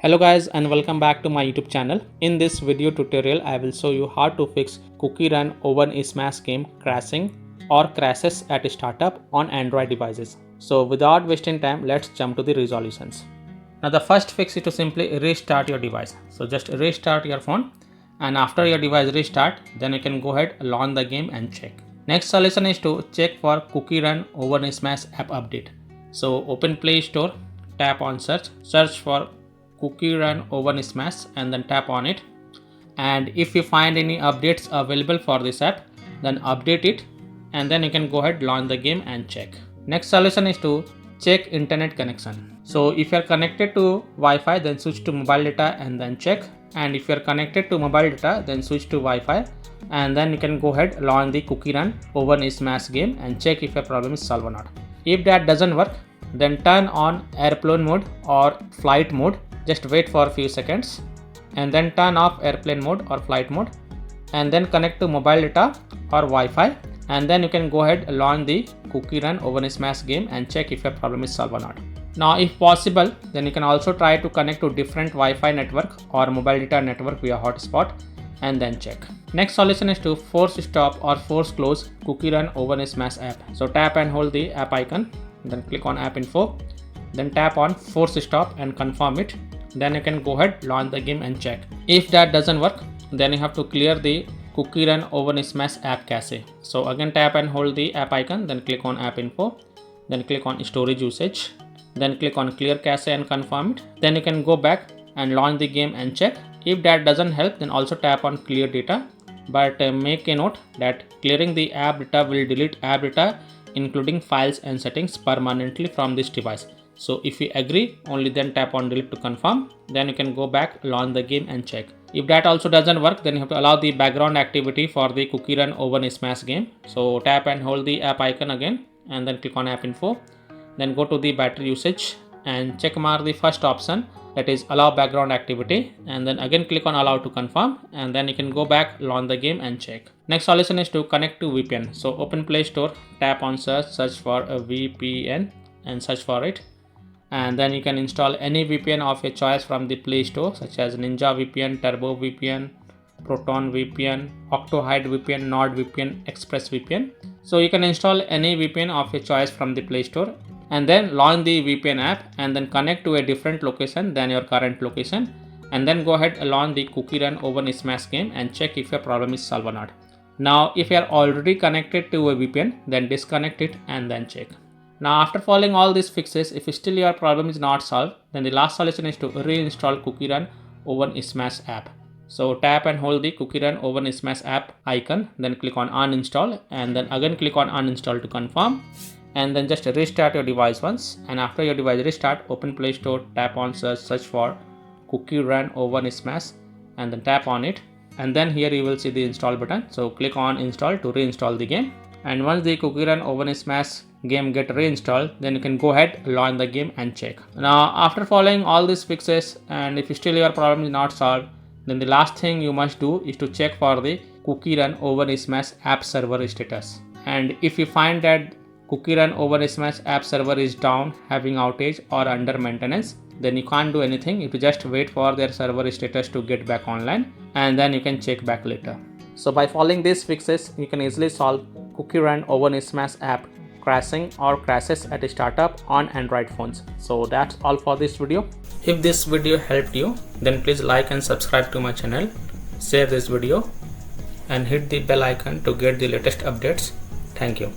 Hello guys and welcome back to my YouTube channel. In this video tutorial I will show you how to fix CookieRun OvenSmash game crashing or crashes at startup on Android devices. So without wasting time, let's jump to the resolutions. Now the first fix is to simply restart your device. So just restart your phone, and after your device restart, then you can go ahead, launch the game and check. Next solution is to check for CookieRun OvenSmash app update. So open Play Store, tap on search for CookieRun OvenSmash and then tap on it, and if you find any updates available for this app, then update it, and then you can go ahead, launch the game and check. Next solution is to check internet connection. So if you are connected to Wi-Fi, then switch to mobile data and then check, and if you are connected to mobile data, then switch to Wi-Fi, and then you can go ahead, launch the CookieRun OvenSmash game and check if your problem is solved or not. If that doesn't work, then turn on airplane mode or flight mode. Just wait for a few seconds and then turn off airplane mode or flight mode, and then connect to mobile data or Wi-Fi, and then you can go ahead, launch the CookieRun OvenSmash game and check if your problem is solved or not. Now if possible, then you can also try to connect to different Wi-Fi network or mobile data network via hotspot and then check. Next solution is to force stop or force close CookieRun OvenSmash app. So tap and hold the app icon, then click on app info, then tap on force stop and confirm it. Then you can go ahead, launch the game and check. If that doesn't work, then you have to clear the CookieRun OvenSmash app cache. So again tap and hold the app icon, then click on app info, then click on storage usage, then click on clear cache and confirm it. Then you can go back and launch the game and check. If that doesn't help, then also tap on clear data, but make a note that clearing the app data will delete app data including files and settings permanently from this device. So if you agree, only then tap on delete to confirm. Then you can go back, launch the game and check. If that also doesn't work, then you have to allow the background activity for the CookieRun OvenSmash game. So tap and hold the app icon again and then click on app info. Then go to the battery usage and check mark the first option, that is allow background activity, and then again click on allow to confirm, and then you can go back, launch the game and check. Next solution is to connect to VPN. So open Play Store, tap on search for a VPN and search for it, and then you can install any VPN of your choice from the Play Store, such as Ninja VPN, Turbo VPN, Proton VPN, Octohide VPN, NordVPN, ExpressVPN. So you can install any VPN of your choice from the Play Store and then launch the VPN app and then connect to a different location than your current location, and then go ahead and launch the CookieRun OvenSmash game and check if your problem is solved or not. Now if you are already connected to a VPN, then disconnect it and then check. Now after following all these fixes, if still your problem is not solved, then the last solution is to reinstall CookieRun OvenSmash app. So tap and hold the CookieRun OvenSmash app icon, then click on uninstall, and then again click on uninstall to confirm, and then just restart your device once, and after your device restart, open Play Store, tap on search for CookieRun OvenSmash and then tap on it, and then here you will see the install button. So click on install to reinstall the game, and once the CookieRun OvenSmash game get reinstalled, then you can go ahead, launch the game and check. Now after following all these fixes, and if still your problem is not solved, then the last thing you must do is to check for the CookieRun OvenSmash app server status. And if you find that CookieRun OvenSmash app server is down, having outage or under maintenance, then you can't do anything. You just wait for their server status to get back online, and then you can check back later. So by following these fixes, you can easily solve CookieRun OvenSmash app crashing or crashes at a startup on Android phones. So that's all for this video. If this video helped you, then please like and subscribe to my channel, share this video and hit the bell icon to get the latest updates. Thank you.